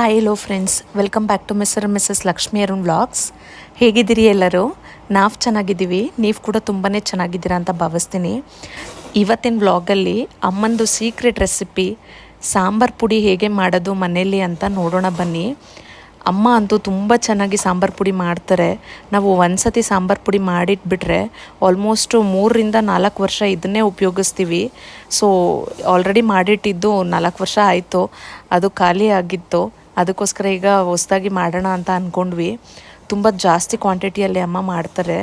Hi hello friends, welcome back to Mr and Mrs Lakshmi Arun vlogs. ಹೇಗಿದ್ದೀರಿ ಎಲ್ಲರೂ? ನಾವು ಚೆನ್ನಾಗಿದ್ದೀವಿ, ನೀವು ಕೂಡ ತುಂಬಾ ಚೆನ್ನಾಗಿದ್ದೀರಾ ಅಂತ ಭಾವಿಸ್ತೀನಿ. ಇವತ್ತಿನ ವ್ಲಾಗಲ್ಲಿ ಅಮ್ಮಂದು ಸೀಕ್ರೆಟ್ ರೆಸಿಪಿ ಸಾಂಬಾರು ಪುಡಿ ಹೇಗೆ ಮಾಡೋದು ಮನೆಯಲ್ಲಿ ಅಂತ ನೋಡೋಣ ಬನ್ನಿ. ಅಮ್ಮ ಅಂತೂ ತುಂಬ ಚೆನ್ನಾಗಿ ಸಾಂಬಾರು ಪುಡಿ ಮಾಡ್ತಾರೆ. ನಾವು ಒಂದು ಸತಿ ಸಾಂಬಾರು ಪುಡಿ ಮಾಡಿಟ್ಬಿಟ್ರೆ ಆಲ್ಮೋಸ್ಟು 3-4 ವರ್ಷ ಇದನ್ನೇ ಉಪಯೋಗಿಸ್ತೀವಿ. ಸೊ ಆಲ್ರೆಡಿ ಮಾಡಿಟ್ಟಿದ್ದು 4 ವರ್ಷ ಆಯಿತು, ಅದು ಖಾಲಿ ಆಗಿತ್ತು. ಅದಕ್ಕೋಸ್ಕರ ಈಗ ಹೊಸದಾಗಿ ಮಾಡೋಣ ಅಂತ ಅಂದ್ಕೊಂಡ್ವಿ. ತುಂಬ ಜಾಸ್ತಿ ಕ್ವಾಂಟಿಟಿಯಲ್ಲಿ ಅಮ್ಮ ಮಾಡ್ತಾರೆ.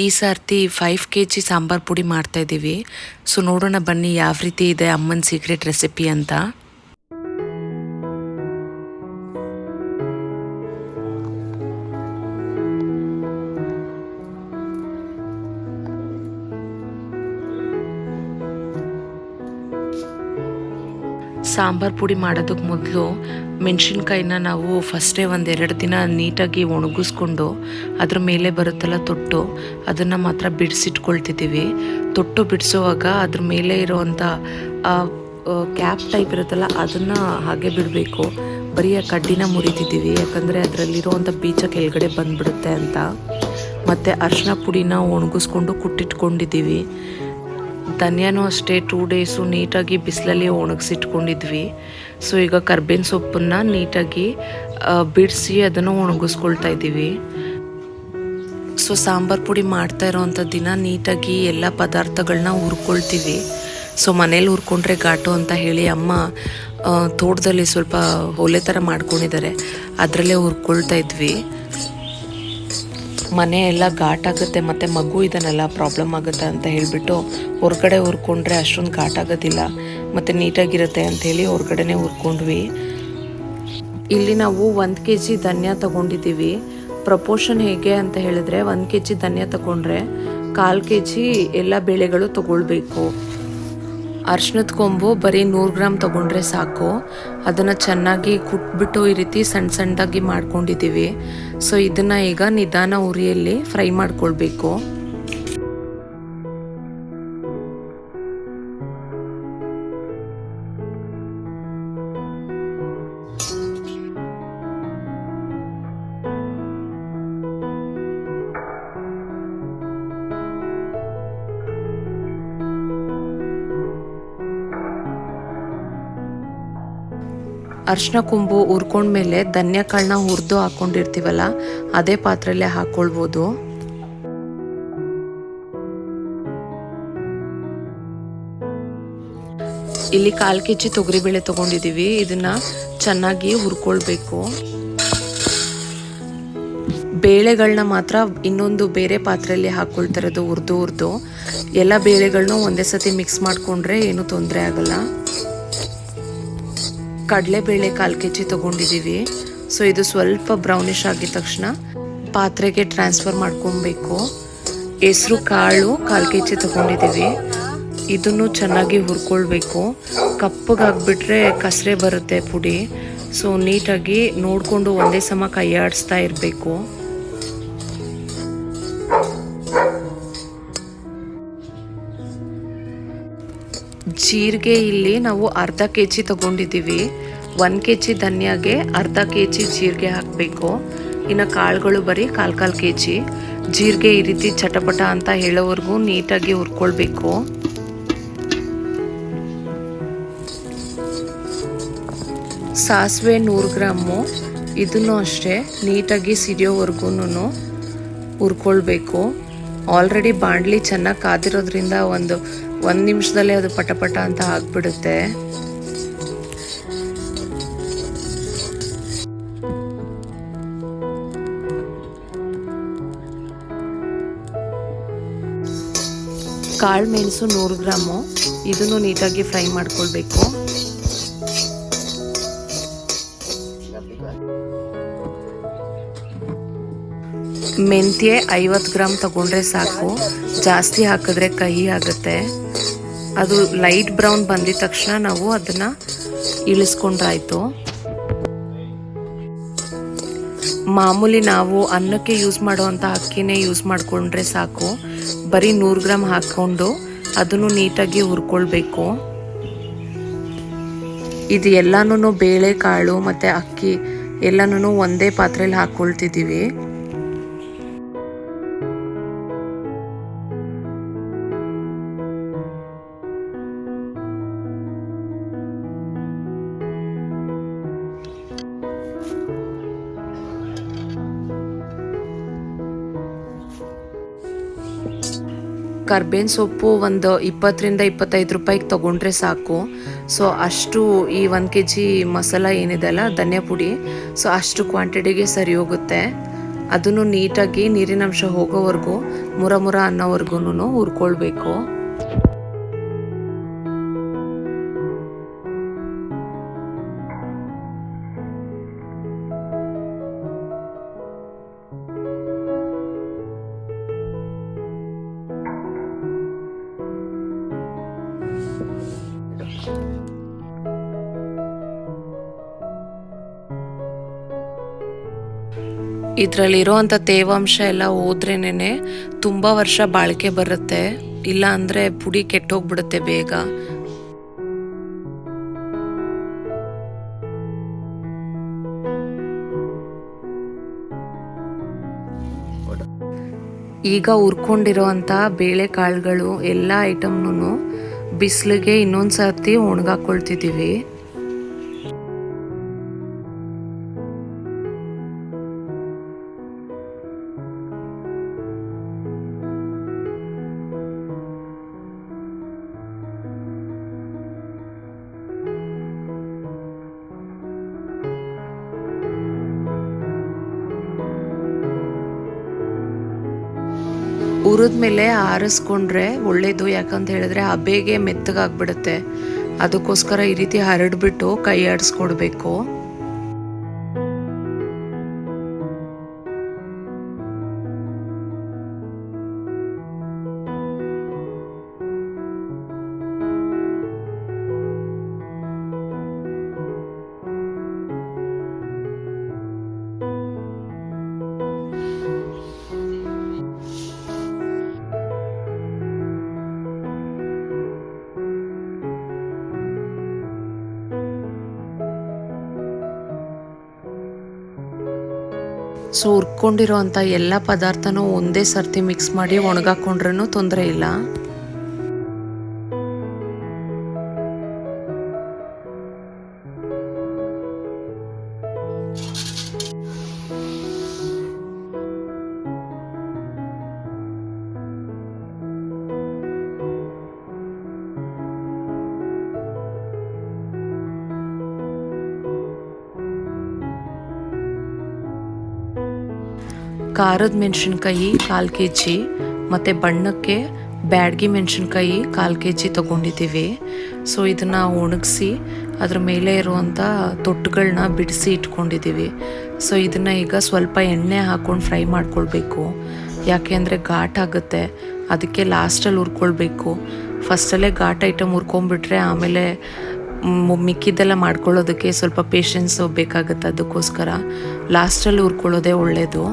ಈ ಸರ್ತಿ 5 kg ಸಾಂಬಾರು ಪುಡಿ ಮಾಡ್ತಾಯಿದ್ದೀವಿ. ಸೊ ನೋಡೋಣ ಬನ್ನಿ ಯಾವ ರೀತಿ ಇದೆ ಅಮ್ಮನ ಸೀಕ್ರೆಟ್ ರೆಸಿಪಿ ಅಂತ. ಸಾಂಬಾರು ಪುಡಿ ಮಾಡೋದಕ್ಕೆ ಮೊದಲು ಮೆಣಸಿನ್ಕಾಯಿನ ನಾವು ಫಸ್ಟೇ 1-2 ದಿನ ನೀಟಾಗಿ ಒಣಗಿಸ್ಕೊಂಡು ಅದ್ರ ಮೇಲೆ ಬರುತ್ತಲ್ಲ ತೊಟ್ಟು, ಅದನ್ನು ಮಾತ್ರ ಬಿಡಿಸಿಟ್ಕೊಳ್ತಿದ್ದೀವಿ. ತೊಟ್ಟು ಬಿಡಿಸೋವಾಗ ಅದ್ರ ಮೇಲೆ ಇರೋವಂಥ ಕ್ಯಾಪ್ ಟೈಪ್ ಇರುತ್ತಲ್ಲ ಅದನ್ನು ಹಾಗೆ ಬಿಡಬೇಕು. ಬರೀ ಆ ಕಡ್ಡಿನ ಮುರಿತಿದ್ದೀವಿ, ಯಾಕಂದರೆ ಅದರಲ್ಲಿರೋವಂಥ ಬೀಜ ಕೆಳಗಡೆ ಬಂದುಬಿಡುತ್ತೆ ಅಂತ. ಮತ್ತು ಅರಿಶಿನ ಪುಡಿನ ಒಣಗಿಸ್ಕೊಂಡು ಕುಟ್ಟಿಟ್ಕೊಂಡಿದ್ದೀವಿ. ಧನಿಯಾನೂ ಅಷ್ಟೇ 2 days ನೀಟಾಗಿ ಬಿಸಿಲಲ್ಲಿ ಒಣಗಿಸಿಟ್ಕೊಂಡಿದ್ವಿ. ಸೊ ಈಗ ಕರ್ಬೇವಿನ ಸೊಪ್ಪನ್ನು ನೀಟಾಗಿ ಬಿಡಿಸಿ ಅದನ್ನು ಒಣಗಿಸ್ಕೊಳ್ತಾ ಇದ್ದೀವಿ. ಸೊ ಸಾಂಬಾರು ಪುಡಿ ಮಾಡ್ತಾ ಇರೋವಂಥ ದಿನ ನೀಟಾಗಿ ಎಲ್ಲ ಪದಾರ್ಥಗಳನ್ನ ಹುರ್ಕೊಳ್ತೀವಿ. ಸೊ ಮನೇಲಿ ಹುರ್ಕೊಂಡ್ರೆ ಘಾಟು ಅಂತ ಹೇಳಿ ಅಮ್ಮ ತೋಟದಲ್ಲಿ ಸ್ವಲ್ಪ ಒಲೆ ಥರ ಮಾಡ್ಕೊಂಡಿದ್ದಾರೆ, ಅದರಲ್ಲೇ ಹುರ್ಕೊಳ್ತಾ ಇದ್ವಿ. ಮನೆ ಎಲ್ಲ ಘಾಟಾಗುತ್ತೆ ಮತ್ತು ಮಗು ಇದನ್ನೆಲ್ಲ ಪ್ರಾಬ್ಲಮ್ ಆಗುತ್ತೆ ಅಂತ ಹೇಳಿಬಿಟ್ಟು ಹೊರಗಡೆ ಹುರ್ಕೊಂಡ್ರೆ ಅಷ್ಟೊಂದು ಘಾಟಾಗೋದಿಲ್ಲ ಮತ್ತು ನೀಟಾಗಿರುತ್ತೆ ಅಂಥೇಳಿ ಹೊರಗಡೆನೇ ಹುರ್ಕೊಂಡ್ವಿ. ಇಲ್ಲಿ ನಾವು 1 kg ಧನಿಯಾ ತೊಗೊಂಡಿದ್ದೀವಿ. ಪ್ರಪೋರ್ಷನ್ ಹೇಗೆ ಅಂತ ಹೇಳಿದ್ರೆ 1 kg ಧನಿಯಾ ತೊಗೊಂಡ್ರೆ 1/4 kg ಎಲ್ಲ ಬೇಳೆಗಳು ತೊಗೊಳ್ಬೇಕು. ಅರ್ಶಿನದ ಕೊಂಬು ಬರೀ 100 ಗ್ರಾಮ್ ತೊಗೊಂಡ್ರೆ ಸಾಕು. ಅದನ್ನು ಚೆನ್ನಾಗಿ ಕುಟ್ಬಿಟ್ಟು ಈ ರೀತಿ ಸಣ್ಣ ಸಣ್ಣದಾಗಿ ಮಾಡ್ಕೊಂಡಿದ್ದೀವಿ. ಸೊ ಇದನ್ನು ಈಗ ನಿಧಾನ ಉರಿಯಲ್ಲಿ ಫ್ರೈ ಮಾಡ್ಕೊಳ್ಬೇಕು. ಅರಿಶಿನ ಕೊಂಬು ಹುರ್ಕೊಂಡ್ಮೇಲೆ ಧನಿಯಾ ಕಾಳನ್ನ ಹುರಿದು ಹಾಕ್ಕೊಂಡಿರ್ತೀವಲ್ಲ ಅದೇ ಪಾತ್ರೆಯಲ್ಲೇ ಹಾಕ್ಕೊಳ್ಬೋದು. ಇಲ್ಲಿ 1/4 kg ತೊಗರಿಬೇಳೆ ತೊಗೊಂಡಿದ್ದೀವಿ. ಇದನ್ನು ಚೆನ್ನಾಗಿ ಹುರ್ಕೊಳ್ಬೇಕು. ಬೇಳೆಗಳನ್ನ ಮಾತ್ರ ಇನ್ನೊಂದು ಬೇರೆ ಪಾತ್ರೆಯಲ್ಲಿ ಹಾಕ್ಕೊಳ್ತಿರೋದು ಹುರಿದು ಎಲ್ಲ ಬೇಳೆಗಳನ್ನೂ ಒಂದೇ ಸತಿ ಮಿಕ್ಸ್ ಮಾಡಿಕೊಂಡ್ರೆ ಏನೂ ತೊಂದರೆ ಆಗಲ್ಲ. ಕಡಲೆಬೇಳೆ 1/4 kg ತೊಗೊಂಡಿದ್ದೀವಿ. ಸೊ ಇದು ಸ್ವಲ್ಪ ಬ್ರೌನಿಷ್ ಆಗಿದ ತಕ್ಷಣ ಪಾತ್ರೆಗೆ ಟ್ರಾನ್ಸ್ಫರ್ ಮಾಡ್ಕೊಬೇಕು. ಹೆಸರು ಕಾಳು 1/4 kg ತೊಗೊಂಡಿದ್ದೀವಿ. ಇದನ್ನು ಚೆನ್ನಾಗಿ ಹುರ್ಕೊಳ್ಬೇಕು. ಕಪ್ಪಗಾಗ್ಬಿಟ್ರೆ ಕಸರೆ ಬರುತ್ತೆ ಪುಡಿ. ಸೊ ನೀಟಾಗಿ ನೋಡಿಕೊಂಡು ಒಂದೇ ಸಮ ಕೈ ಆಡಿಸ್ತಾ ಇರಬೇಕು. ಜೀರಿಗೆ ಇಲ್ಲಿ ನಾವು 1/2 kg ತೊಗೊಂಡಿದ್ದೀವಿ. 1 kg ಧನಿಯಾಗೆ 1/2 kg ಜೀರಿಗೆ ಹಾಕಬೇಕು. ಇನ್ನು ಕಾಳುಗಳು ಬರೀ 1/4 kg. ಜೀರಿಗೆ ಈ ರೀತಿ ಚಟಪಟ ಅಂತ ಹೇಳೋವರೆಗೂ ನೀಟಾಗಿ ಹುರ್ಕೊಳ್ಬೇಕು. ಸಾಸಿವೆ 100 ಗ್ರಾಮು, ಇದನ್ನು ಅಷ್ಟೇ ನೀಟಾಗಿ ಸಿಡಿಯೋವರೆಗೂ ಹುರ್ಕೊಳ್ಬೇಕು. ಆಲ್ರೆಡಿ ಬಾಣಲಿ ಚೆನ್ನಾಗಿ ಕಾದಿರೋದ್ರಿಂದ ಒಂದು ನಿಮಿಷದಲ್ಲೇ ಅದು ಪಟಪಟ ಅಂತ ಆಗ್ಬಿಡುತ್ತೆ. ಕಾಳು ಮೆಣಸು 100 ಗ್ರಾಮು, ಇದನ್ನು ನೀಟಾಗಿ ಫ್ರೈ ಮಾಡ್ಕೊಳ್ಬೇಕು. ಮೆಂತ್ಯ 50 ಗ್ರಾಮ್ ತಗೊಂಡ್ರೆ ಸಾಕು, ಜಾಸ್ತಿ ಹಾಕಿದ್ರೆ ಕಹಿ ಆಗುತ್ತೆ. ಅದು ಲೈಟ್ ಬ್ರೌನ್ ಬಂದಿದ ತಕ್ಷಣ ನಾವು ಅದನ್ನು ಇಳಿಸ್ಕೊಂಡ್ರಾಯ್ತು. ಮಾಮೂಲಿ ನಾವು ಅನ್ನಕ್ಕೆ ಯೂಸ್ ಮಾಡುವಂಥ ಅಕ್ಕಿನೇ ಯೂಸ್ ಮಾಡಿಕೊಂಡ್ರೆ ಸಾಕು. ಬರೀ 100 ಗ್ರಾಮ್ ಹಾಕ್ಕೊಂಡು ಅದನ್ನು ನೀಟಾಗಿ ಹುರ್ಕೊಳ್ಬೇಕು. ಇದು ಎಲ್ಲನೂ ಬೇಳೆಕಾಳು ಮತ್ತು ಅಕ್ಕಿ ಎಲ್ಲನೂ ಒಂದೇ ಪಾತ್ರೆಯಲ್ಲಿ ಹಾಕ್ಕೊಳ್ತಿದ್ದೀವಿ. ಕರ್ಬೇವಿನ ಸೊಪ್ಪು ಒಂದು 20ರಿಂದ 25 ರೂಪಾಯಿಗೆ ತೊಗೊಂಡ್ರೆ ಸಾಕು. ಸೊ ಅಷ್ಟು ಈ 1 kg ಮಸಾಲ ಏನಿದೆ ಅಲ್ಲ ಧನಿಯಾ ಪುಡಿ, ಸೊ ಅಷ್ಟು ಕ್ವಾಂಟಿಟಿಗೆ ಸರಿ ಹೋಗುತ್ತೆ. ಅದನ್ನು ನೀಟಾಗಿ ನೀರಿನಂಶ ಹೋಗೋವರೆಗೂ ಮುರ ಅನ್ನೋವರೆಗೂ ಹುರ್ಕೊಳ್ಬೇಕು. ಇದರಲ್ಲಿರೋವಂಥ ತೇವಾಂಶ ಎಲ್ಲ ಹೋದ್ರೇನೆ ತುಂಬ ವರ್ಷ ಬಾಳಿಕೆ ಬರುತ್ತೆ, ಇಲ್ಲ ಅಂದರೆ ಪುಡಿ ಕೆಟ್ಟೋಗ್ಬಿಡುತ್ತೆ ಬೇಗ. ಈಗ ಹುರ್ಕೊಂಡಿರೋವಂಥ ಬೇಳೆಕಾಳುಗಳು ಎಲ್ಲ ಐಟಮ್ನೂ ಬಿಸಿಲಿಗೆ ಇನ್ನೊಂದು ಸರ್ತಿ ಒಣಗಾಕೊಳ್ತಿದ್ದೀವಿ. ಹುರಿದ್ಮೇಲೆ ಆರಿಸ್ಕೊಂಡ್ರೆ ಒಳ್ಳೇದು, ಯಾಕಂತ ಹೇಳಿದ್ರೆ ಹಬೆಗೆ ಮೆತ್ತಗಾಗ್ಬಿಡುತ್ತೆ. ಅದಕ್ಕೋಸ್ಕರ ಈ ರೀತಿ ಹರಡ್ಬಿಟ್ಟು ಕೈ ಆಡಿಸ್ಕೊಡ್ಬೇಕು. ಸೊ ಹುರ್ಕೊಂಡಿರೋವಂಥ ಎಲ್ಲ ಪದಾರ್ಥನೂ ಒಂದೇ ಸರ್ತಿ ಮಿಕ್ಸ್ ಮಾಡಿ ಒಣಗಾಕೊಂಡ್ರೂ ತೊಂದರೆ ಇಲ್ಲ. ಖಾರದ ಮೆಣಸಿನ್ಕಾಯಿ 1/4 kg ಮತ್ತು ಬಣ್ಣಕ್ಕೆ ಬ್ಯಾಡಗಿ ಮೆಣಸಿನ್ಕಾಯಿ 1/4 kg ತೊಗೊಂಡಿದ್ದೀವಿ. ಸೊ ಇದನ್ನು ಒಣಗಿಸಿ ಅದ್ರ ಮೇಲೆ ಇರುವಂಥ ತೊಟ್ಟುಗಳನ್ನ ಬಿಡಿಸಿ ಇಟ್ಕೊಂಡಿದ್ದೀವಿ. ಸೊ ಇದನ್ನು ಈಗ ಸ್ವಲ್ಪ ಎಣ್ಣೆ ಹಾಕ್ಕೊಂಡು ಫ್ರೈ ಮಾಡ್ಕೊಳ್ಬೇಕು, ಯಾಕೆ ಅಂದರೆ ಘಾಟ್ ಆಗುತ್ತೆ. ಅದಕ್ಕೆ ಲಾಸ್ಟಲ್ಲಿ ಹುರ್ಕೊಳ್ಬೇಕು. ಫಸ್ಟಲ್ಲೇ ಘಾಟ್ ಐಟಮ್ ಹುರ್ಕೊಂಡ್ಬಿಟ್ರೆ ಆಮೇಲೆ ಮಿಕ್ಕಿದ್ದೆಲ್ಲ ಮಾಡ್ಕೊಳ್ಳೋದಕ್ಕೆ ಸ್ವಲ್ಪ ಪೇಷನ್ಸು ಬೇಕಾಗುತ್ತೆ. ಅದಕ್ಕೋಸ್ಕರ ಲಾಸ್ಟಲ್ಲಿ ಹುರ್ಕೊಳ್ಳೋದೇ ಒಳ್ಳೆಯದು.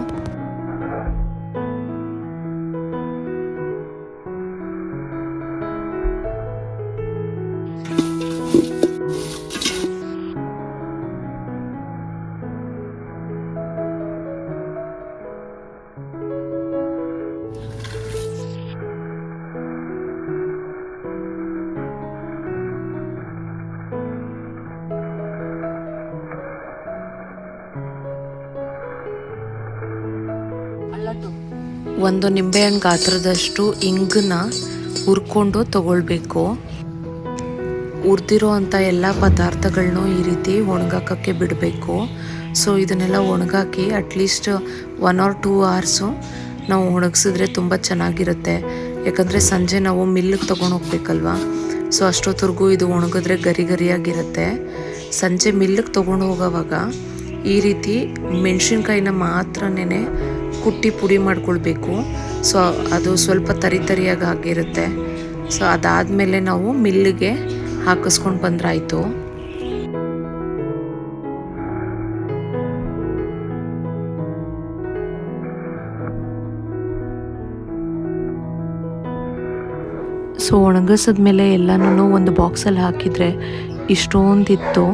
ಒಂದು ನಿಂಬೆಹಣ್ಣು ಗಾತ್ರದಷ್ಟು ಇಂಗನ್ನ ಹುರ್ಕೊಂಡು ತಗೊಳ್ಬೇಕು. ಹುರಿದಿರೋ ಅಂಥ ಎಲ್ಲ ಪದಾರ್ಥಗಳನ್ನೂ ಈ ರೀತಿ ಒಣಗಾಕಕ್ಕೆ ಬಿಡಬೇಕು. ಸೊ ಇದನ್ನೆಲ್ಲ ಒಣಗಾಕಿ ಅಟ್ಲೀಸ್ಟ್ 1 or 2 hours ನಾವು ಒಣಗಿಸಿದ್ರೆ ತುಂಬ ಚೆನ್ನಾಗಿರುತ್ತೆ. ಯಾಕಂದರೆ ಸಂಜೆ ನಾವು ಮಿಲ್ಲಿಗೆ ತೊಗೊಂಡು ಹೋಗ್ಬೇಕಲ್ವ, ಸೊ ಅಷ್ಟೊತ್ತವರೆಗೂ ಇದು ಒಣಗಿದ್ರೆ ಗರಿಯಾಗಿರುತ್ತೆ. ಸಂಜೆ ಮಿಲ್ಲಿಗೆ ತೊಗೊಂಡು ಹೋಗೋವಾಗ ಈ ರೀತಿ ಮೆಣಸಿನ್ಕಾಯಿನ ಮಾತ್ರನೇ ಕುಟ್ಟಿ ಪುಡಿ ಮಾಡ್ಕೊಳ್ಬೇಕು. ಸೊ ಅದು ಸ್ವಲ್ಪ ತರಿಯಾಗಿ ಆಗಿರುತ್ತೆ. ಸೊ ಅದಾದಮೇಲೆ ನಾವು ಮಿಲ್ಲಿಗೆ ಹಾಕಿಸ್ಕೊಂಡು ಬಂದ್ರಾಯಿತು. ಸೊ ಒಣಗಿಸಿದ್ಮೇಲೆ ಎಲ್ಲನೂ ಒಂದು ಬಾಕ್ಸಲ್ಲಿ ಹಾಕಿದರೆ ಇಷ್ಟೊಂದಿತ್ತು.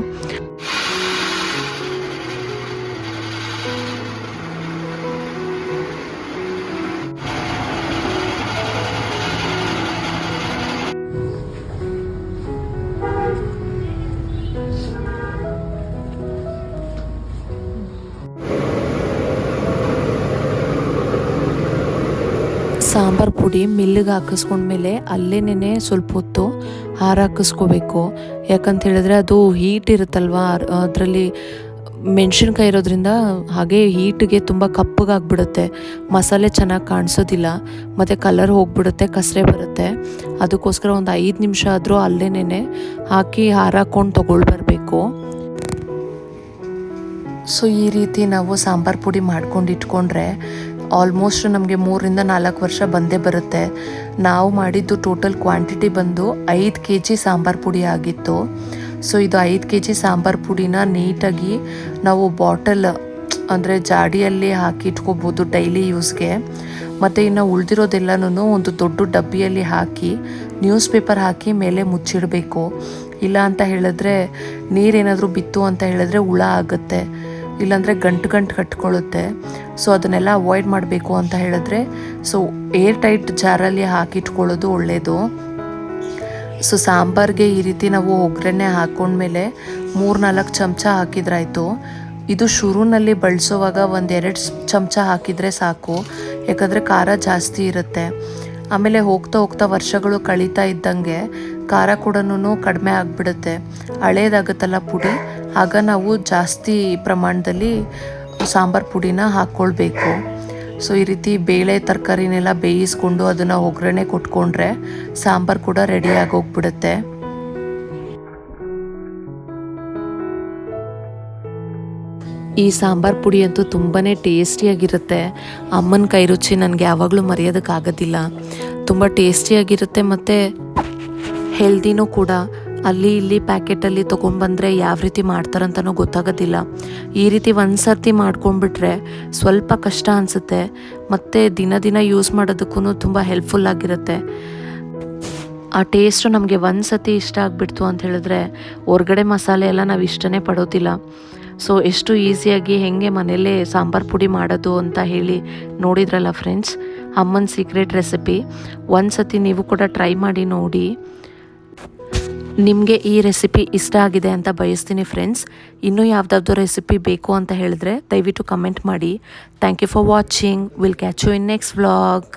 ಸಾಂಬಾರು ಪುಡಿ ಮಿಲ್ಲಿಗೆ ಹಾಕಿಸ್ಕೊಂಡ್ಮೇಲೆ ಅಲ್ಲೇನೇ ಸ್ವಲ್ಪ ಹೊತ್ತು ಹಾರಾಕಿಸ್ಕೋಬೇಕು. ಯಾಕಂತ ಹೇಳಿದ್ರೆ ಅದು ಹೀಟ್ ಇರುತ್ತಲ್ವ, ಅದರಲ್ಲಿ ಮೆಣಸಿನ್ಕಾಯಿ ಇರೋದ್ರಿಂದ ಹಾಗೆ ಹೀಟಿಗೆ ತುಂಬ ಕಪ್ಪಗಾಗ್ಬಿಡುತ್ತೆ, ಮಸಾಲೆ ಚೆನ್ನಾಗಿ ಕಾಣಿಸೋದಿಲ್ಲ, ಮತ್ತು ಕಲರ್ ಹೋಗಿಬಿಡುತ್ತೆ, ಕಸರೆ ಬರುತ್ತೆ. ಅದಕ್ಕೋಸ್ಕರ ಒಂದು 5 ನಿಮಿಷ ಆದರೂ ಅಲ್ಲೇನೇ ಹಾಕಿ ಹಾರಾಕೊಂಡು ತೊಗೊಳ್ಬರ್ಬೇಕು. ಸೊ ಈ ರೀತಿ ನಾವು ಸಾಂಬಾರು ಪುಡಿ ಮಾಡ್ಕೊಂಡು ಇಟ್ಕೊಂಡ್ರೆ ಆಲ್ಮೋಸ್ಟ್ ನಮಗೆ 3 ರಿಂದ 4 ವರ್ಷ ಬಂದೇ ಬರುತ್ತೆ. ನಾವು ಮಾಡಿದ್ದು ಟೋಟಲ್ ಕ್ವಾಂಟಿಟಿ ಬಂದು 5 kg ಸಾಂಬಾರು ಪುಡಿ ಆಗಿತ್ತು. ಸೊ ಇದು 5 kg ಸಾಂಬಾರು ಪುಡಿನ ನೀಟಾಗಿ ನಾವು ಬಾಟಲ್ ಅಂದರೆ ಜಾಡಿಯಲ್ಲಿ ಹಾಕಿ ಇಟ್ಕೋಬೋದು ಡೈಲಿ ಯೂಸ್ಗೆ. ಮತ್ತು ಇನ್ನು ಉಳಿದಿರೋದೆಲ್ಲನೂ ಒಂದು ದೊಡ್ಡ ಡಬ್ಬಿಯಲ್ಲಿ ಹಾಕಿ ನ್ಯೂಸ್ ಪೇಪರ್ ಹಾಕಿ ಮೇಲೆ ಮುಚ್ಚಿಡಬೇಕು. ಇಲ್ಲ ಅಂತ ಹೇಳಿದ್ರೆ ನೀರೇನಾದರೂ ಬಿತ್ತು ಅಂತ ಹೇಳಿದ್ರೆ ಹುಳ ಆಗುತ್ತೆ, ಇಲ್ಲಾಂದರೆ ಗಂಟು ಕಟ್ಕೊಳ್ಳುತ್ತೆ. ಸೊ ಅದನ್ನೆಲ್ಲ ಅವಾಯ್ಡ್ ಮಾಡಬೇಕು ಅಂತ ಹೇಳಿದ್ರೆ ಸೊ ಏರ್ ಟೈಟ್ ಜಾರಲ್ಲಿ ಹಾಕಿಟ್ಕೊಳ್ಳೋದು ಒಳ್ಳೆಯದು. ಸೊ ಸಾಂಬಾರಿಗೆ ಈ ರೀತಿ ನಾವು ಒಗ್ಗರಣೆ ಹಾಕ್ಕೊಂಡ್ಮೇಲೆ 3-4 ಚಮಚ ಹಾಕಿದ್ರಾಯ್ತು. ಇದು ಶುರುನಲ್ಲಿ ಬಳಸೋವಾಗ 1-2 ಚಮಚ ಹಾಕಿದರೆ ಸಾಕು, ಯಾಕಂದರೆ ಖಾರ ಜಾಸ್ತಿ ಇರುತ್ತೆ. ಆಮೇಲೆ ಹೋಗ್ತಾ ಹೋಗ್ತಾ ವರ್ಷಗಳು ಕಳೀತಾ ಇದ್ದಂಗೆ ಖಾರ ಕೂಡ ಕಡಿಮೆ ಆಗಿಬಿಡುತ್ತೆ, ಹಳೇದಾಗುತ್ತಲ್ಲ ಪುಡಿ. ಆಗ ನಾವು ಜಾಸ್ತಿ ಪ್ರಮಾಣದಲ್ಲಿ ಸಾಂಬಾರು ಪುಡಿನ ಹಾಕ್ಕೊಳ್ಬೇಕು. ಸೊ ಈ ರೀತಿ ಬೇಳೆ ತರಕಾರಿನೆಲ್ಲ ಬೇಯಿಸ್ಕೊಂಡು ಅದನ್ನು ಒಗ್ಗರಣೆ ಕೊಟ್ಕೊಂಡ್ರೆ ಸಾಂಬಾರು ಕೂಡ ರೆಡಿಯಾಗಿ ಹೋಗ್ಬಿಡುತ್ತೆ. ಈ ಸಾಂಬಾರು ಪುಡಿ ಅಂತೂ ತುಂಬಾ ಟೇಸ್ಟಿಯಾಗಿರುತ್ತೆ. ಅಮ್ಮನ ಕೈ ರುಚಿ ನನಗೆ ಯಾವಾಗಲೂ ಮರೆಯೋದಕ್ಕಾಗೋದಿಲ್ಲ. ತುಂಬ ಟೇಸ್ಟಿಯಾಗಿರುತ್ತೆ ಮತ್ತು ಹೆಲ್ದಿನೂ ಕೂಡ. ಅಲ್ಲಿ ಇಲ್ಲಿ ಪ್ಯಾಕೆಟಲ್ಲಿ ತೊಗೊಂಡ್ಬಂದರೆ ಯಾವ ರೀತಿ ಮಾಡ್ತಾರಂತನೂ ಗೊತ್ತಾಗೋದಿಲ್ಲ. ಈ ರೀತಿ ಒಂದು ಸರ್ತಿ ಮಾಡ್ಕೊಂಡ್ಬಿಟ್ರೆ ಸ್ವಲ್ಪ ಕಷ್ಟ ಅನಿಸುತ್ತೆ, ಮತ್ತು ದಿನ ಯೂಸ್ ಮಾಡೋದಕ್ಕೂ ತುಂಬ ಹೆಲ್ಪ್ಫುಲ್ಲಾಗಿರುತ್ತೆ. ಆ ಟೇಸ್ಟು ನಮಗೆ ಒಂದು ಸತಿ ಇಷ್ಟ ಆಗಿಬಿಡ್ತು ಅಂತ ಹೇಳಿದ್ರೆ ಹೊರ್ಗಡೆ ಮಸಾಲೆ ಎಲ್ಲ ನಾವು ಇಷ್ಟನೇ ಪಡೋದಿಲ್ಲ. ಸೊ ಎಷ್ಟು ಈಸಿಯಾಗಿ ಹೇಗೆ ಮನೆಯಲ್ಲೇ ಸಾಂಬಾರು ಪುಡಿ ಮಾಡೋದು ಅಂತ ಹೇಳಿ ನೋಡಿದ್ರಲ್ಲ ಫ್ರೆಂಡ್ಸ್, ಅಮ್ಮನ ಸೀಕ್ರೆಟ್ ರೆಸಿಪಿ. ಒಂದು ಸತಿ ನೀವು ಕೂಡ ಟ್ರೈ ಮಾಡಿ ನೋಡಿ. ನಿಮಗೆ ಈ ರೆಸಿಪಿ ಇಷ್ಟ ಆಗಿದೆ ಅಂತ ಬಯಸ್ತೀನಿ ಫ್ರೆಂಡ್ಸ್. ಇನ್ನೂ ಯಾವುದಾದ್ರು ರೆಸಿಪಿ ಬೇಕು ಅಂತ ಹೇಳಿದ್ರೆ ದಯವಿಟ್ಟು ಕಮೆಂಟ್ ಮಾಡಿ. Thank you for watching. Will catch you in next vlog.